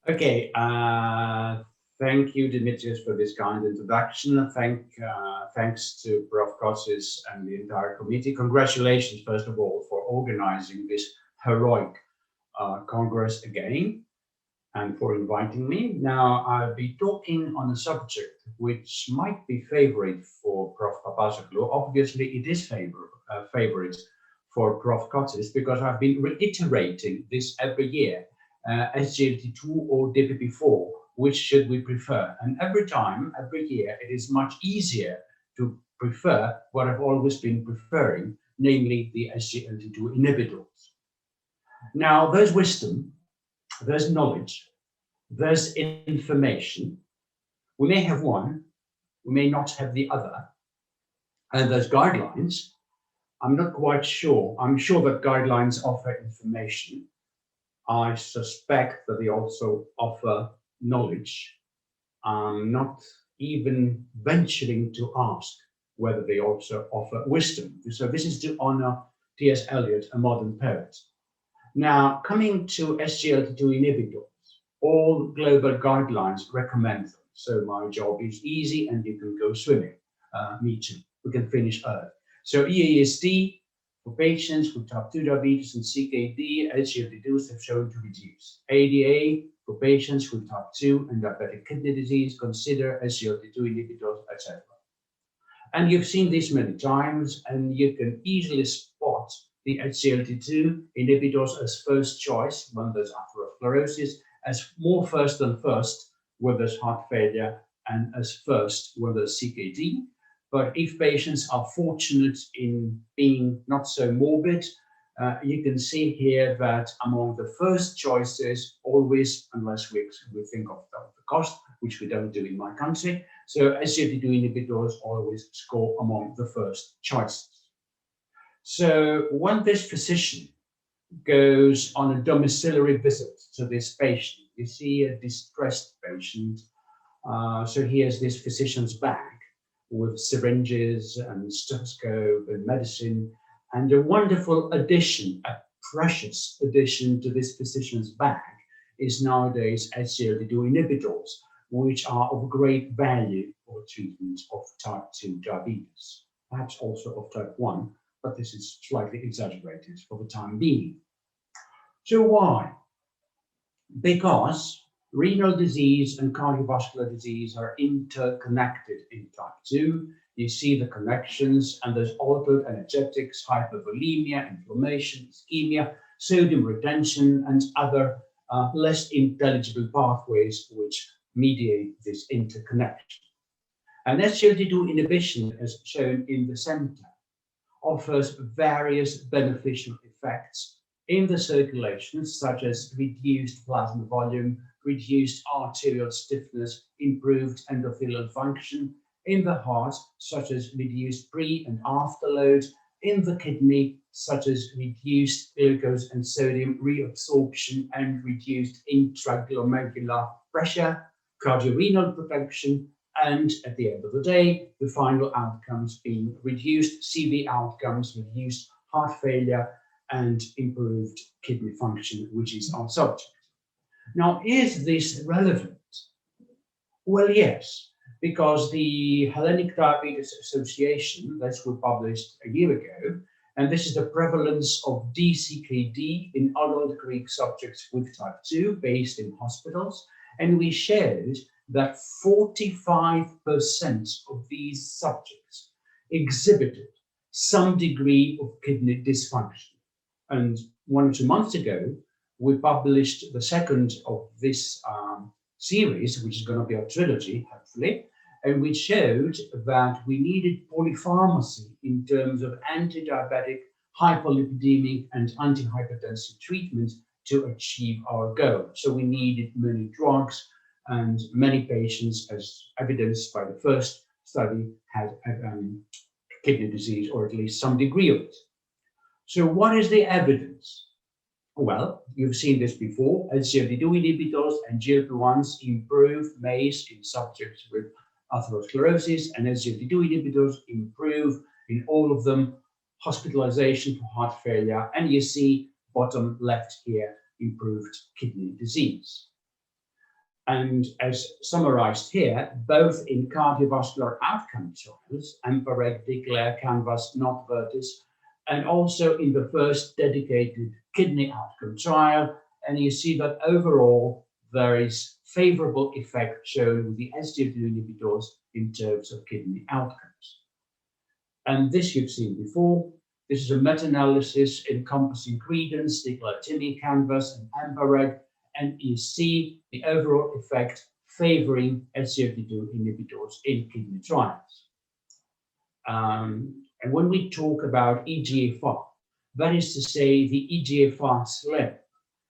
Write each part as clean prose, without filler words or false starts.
Okay, thank you, Demetrius, for this kind introduction. Thanks to Prof. Kotsis and the entire committee. Congratulations, first of all, for organizing this heroic Congress again and for inviting me. Now, I'll be talking on a subject which might be favorite for Prof. Papazoglou. Obviously, it is favorite for Prof. Kotsis because I've been reiterating this every year. SGLT2 or DDP4, which should we prefer? And every year, it is much easier to prefer what I've always been preferring, namely the SGLT2 inhibitors. Now, there's wisdom, there's knowledge, there's information. We may have one, we may not have the other, and there's guidelines. I'm not quite sure. I'm sure that guidelines offer information. I suspect that they also offer knowledge. I'm not even venturing to ask whether they also offer wisdom. So this is to honor T.S. Eliot, a modern poet. Now, coming to SGLT2 inhibitors, all global guidelines recommend them. So my job is easy and you can go swimming. Me too. We can finish early. So EASD, for patients with type 2 diabetes and CKD, SGLT2s have shown to reduce. ADA, for patients with type 2 and diabetic kidney disease, consider SGLT2 inhibitors, etc. And you've seen this many times, and you can easily spot the SGLT2 inhibitors as first choice when there's atherosclerosis, as more first than first when there's heart failure, and as first when there's CKD. But if patients are fortunate in being not so morbid, you can see here that among the first choices, always, unless we think of the cost, which we don't do in my country, so SGLT2 inhibitors always score among the first choices. So when this physician goes on a domiciliary visit to this patient, you see a distressed patient. So he has this physician's bag with syringes and stethoscope and medicine, and a wonderful addition, a precious addition to this physician's bag is nowadays SGLT2 inhibitors, which are of great value for treatment of type 2 diabetes, perhaps also of type 1, but this is slightly exaggerated for the time being. So why? Because renal disease and cardiovascular disease are interconnected in type 2. You see the connections, and there's altered energetics, hypervolemia, inflammation, ischemia, sodium retention, and other less intelligible pathways which mediate this interconnection. And SGLT2 inhibition, as shown in the center, offers various beneficial effects in the circulation, such as reduced plasma volume, reduced arterial stiffness, improved endothelial function, in the heart, such as reduced pre- and afterload, in the kidney, such as reduced glucose and sodium reabsorption and reduced intraglomerular pressure, cardiorenal protection, and at the end of the day, the final outcomes being reduced CV outcomes, reduced heart failure, and improved kidney function, which is our subject. Now, is this relevant? Well, yes, because the Hellenic Diabetes Association, that we published a year ago, and this is the prevalence of DCKD in adult Greek subjects with type 2 based in hospitals, and we showed that 45% of these subjects exhibited some degree of kidney dysfunction. And 1 or 2 months ago, we published the second of this series, which is going to be a trilogy, hopefully, and we showed that we needed polypharmacy in terms of anti-diabetic, hypolipidemic, and antihypertensive treatment to achieve our goal. So we needed many drugs, and many patients, as evidenced by the first study, had kidney disease, or at least some degree of it. So what is the evidence? Well, you've seen this before. SGLT2 inhibitors and GLP-1s improve MACE in subjects with atherosclerosis, and SGLT2 inhibitors improve in all of them hospitalization for heart failure, and you see bottom left here, improved kidney disease. And as summarized here, both in cardiovascular outcome trials, EMPA-REG, DECLARE, CANVAS, NOT-VERTIS, and also in the first dedicated kidney outcome trial. And you see that overall, there is favorable effect shown with the SGLT inhibitors in terms of kidney outcomes. And this you've seen before. This is a meta-analysis encompassing Credence, DECLARE, CANVAS, and EMPA-REG, and you see the overall effect favoring SGLT2 inhibitors in kidney trials. And when we talk about eGFR, that is to say the eGFR slope.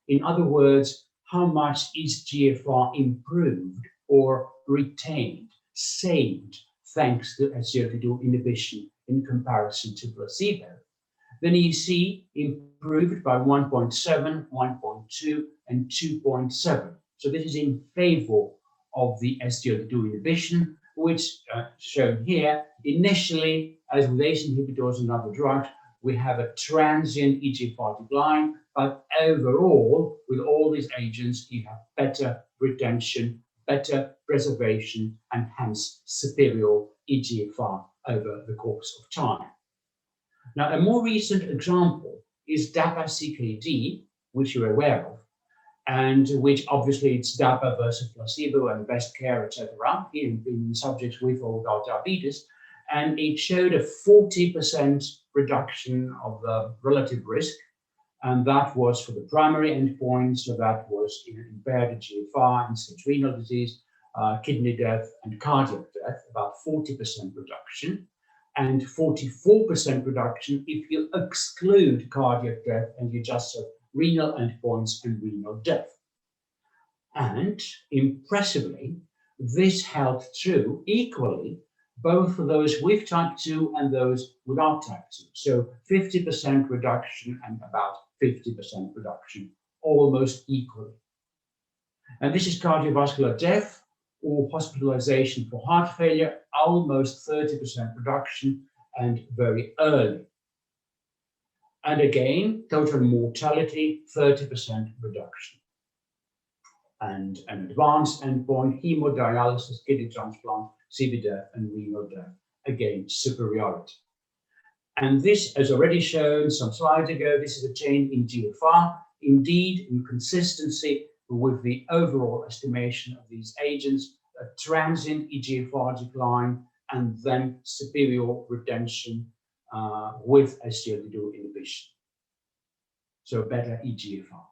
In other words, how much is GFR improved or retained, saved, thanks to SGLT2 inhibition in comparison to placebo. Then you see improved by 1.7, 1.2, and 2.7. So this is in favor of the SGLT2 inhibition, which shown here. Initially, as with ACE inhibitors and other drugs, we have a transient eGFR decline, but overall, with all these agents, you have better retention, better preservation, and hence superior eGFR over the course of time. Now, a more recent example is DAPA-CKD, which you're aware of, and which obviously it's DAPA versus placebo and best care, etc., in subjects with or without diabetes, and it showed a 40% reduction of the relative risk, and that was for the primary endpoint, so that was impaired GFR, and renal disease, kidney death, and cardiac death, about 40% reduction, and 44% reduction if you exclude cardiac death and you just have renal endpoints and renal death. And impressively, this held true equally both for those with type 2 and those without type 2. So 50% reduction and about 50% reduction, almost equally. And this is cardiovascular death or hospitalization for heart failure, almost 30% reduction and very early. And again, total mortality, 30% reduction. And an advanced endpoint, hemodialysis, kidney transplant, CV death, and renal death. Again, superiority. And this, as already shown some slides ago, this is a change in GFR, indeed in consistency with the overall estimation of these agents, a transient eGFR decline, and then superior retention with SGLT2 inhibition. So better eGFR.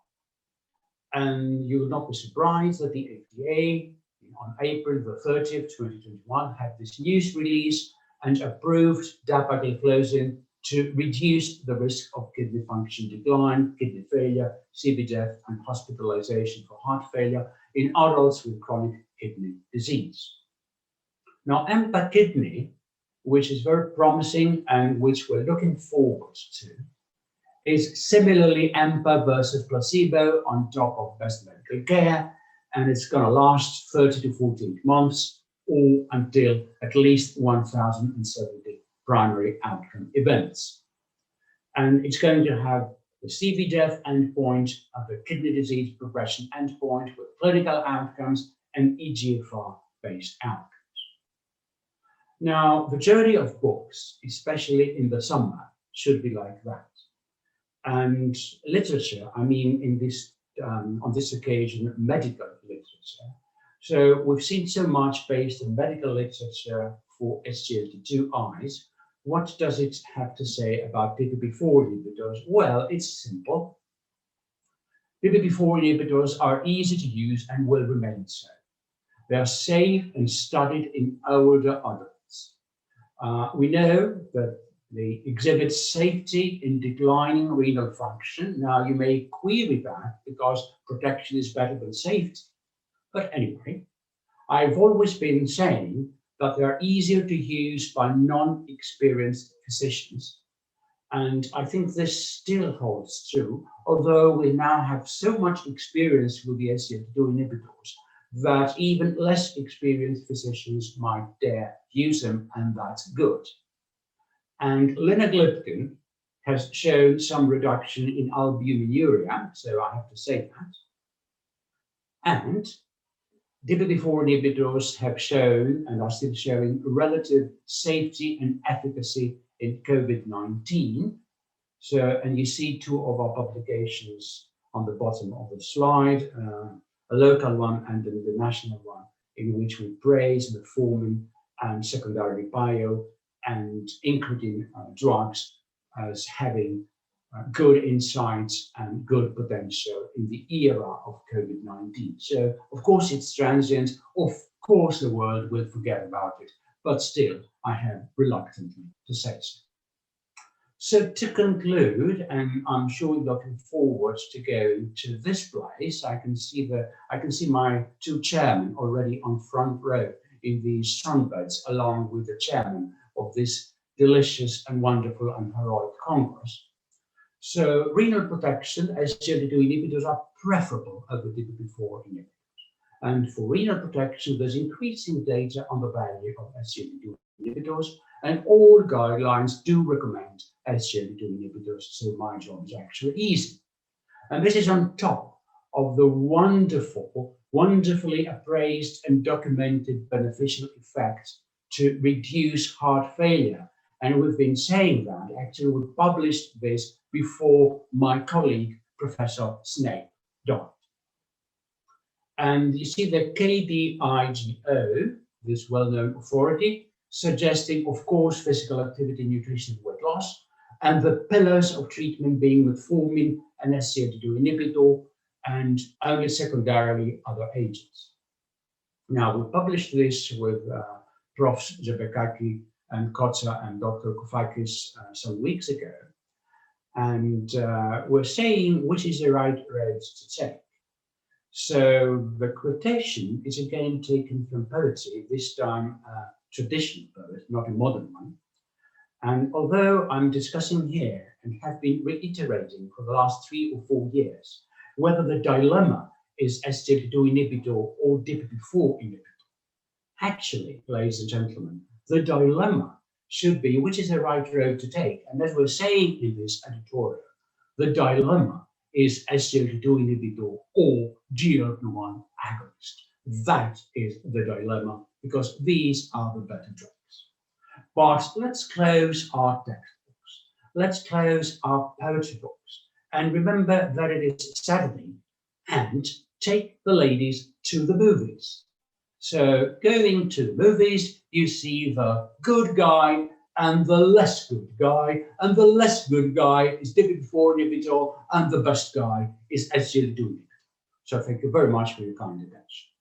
And you will not be surprised that the FDA on April the 30th, 2021 had this news release and approved dapagliflozin to reduce the risk of kidney function decline, kidney failure, CV death, and hospitalization for heart failure in adults with chronic kidney disease. Now, EMPA-KIDNEY, which is very promising and which we're looking forward to, is similarly EMPA versus placebo on top of best medical care, and it's going to last 30 to 48 months or until at least 1,070 primary outcome events. And it's going to have the CV death endpoint, the kidney disease progression endpoint with clinical outcomes and eGFR-based outcomes. Now, the journey of books, especially in the summer, should be like that. And literature, I mean, in this on this occasion, medical literature. So we've seen so much based on medical literature for SGLT2Is. What does it have to say about DDP4 inhibitors? Well, it's simple. DDP4 inhibitors are easy to use and will remain so. They are safe and studied in older adults. We know that they exhibit safety in declining renal function. Now, you may query that because protection is better than safety. But anyway, I've always been saying that they are easier to use by non-experienced physicians. And I think this still holds true, although we now have so much experience with the SGLT2 inhibitors that even less experienced physicians might dare use them, and that's good. And linagliptin has shown some reduction in albuminuria, so I have to say that. And DDP4 inhibitors have shown and are still showing relative safety and efficacy in COVID-19. So, and you see two of our publications on the bottom of the slide, a local one and then the national one, in which we praise metformin and secondary bio and incretin drugs as having good insights and good potential in the era of COVID-19. So, of course, it's transient. Of course, the world will forget about it, but still, I have reluctantly to say so. So to conclude, and I'm sure you're looking forward to go to this place, I can see my two chairmen already on front row in these sunbeds, along with the chairman of this delicious and wonderful and heroic Congress. So renal protection, SGLT2 inhibitors are preferable over DDP4 inhibitors. And for renal protection, there's increasing data on the value of SGLT2 inhibitors, and all guidelines do recommend SGLT2 inhibitors, so my job is actually easy. And this is on top of the wonderfully appraised and documented beneficial effects to reduce heart failure. And we've been saying that, actually we published this before my colleague, Professor Snape, died. And you see the KDIGO, this well-known authority, suggesting, of course, physical activity, nutrition, weight loss, and the pillars of treatment being metformin and SGLT2 inhibitor, and only secondarily other agents. Now, we published this with Profs. Zebekaki and Kotza and Dr. Koufakis some weeks ago, and we're saying which is the right road to take. So the quotation is again taken from poetry, this time traditional poet, not a modern one. And although I'm discussing here and have been reiterating for the last 3 or 4 years whether the dilemma is SGLT2 inhibitor or DDP4 inhibitor, actually, ladies and gentlemen, the dilemma should be which is the right road to take. And as we're saying in this editorial, the dilemma is SGLT2 inhibitor or GLP-1 agonist. That is the dilemma, because these are the better drugs. But let's close our textbooks. Let's close our poetry books. And remember that it is Saturday, and take the ladies to the movies. So going to the movies, you see the good guy and the less good guy, and the less good guy is DDP4 inhibitor, and the best guy is SGLT2 inhibitor. So thank you very much for your kind attention.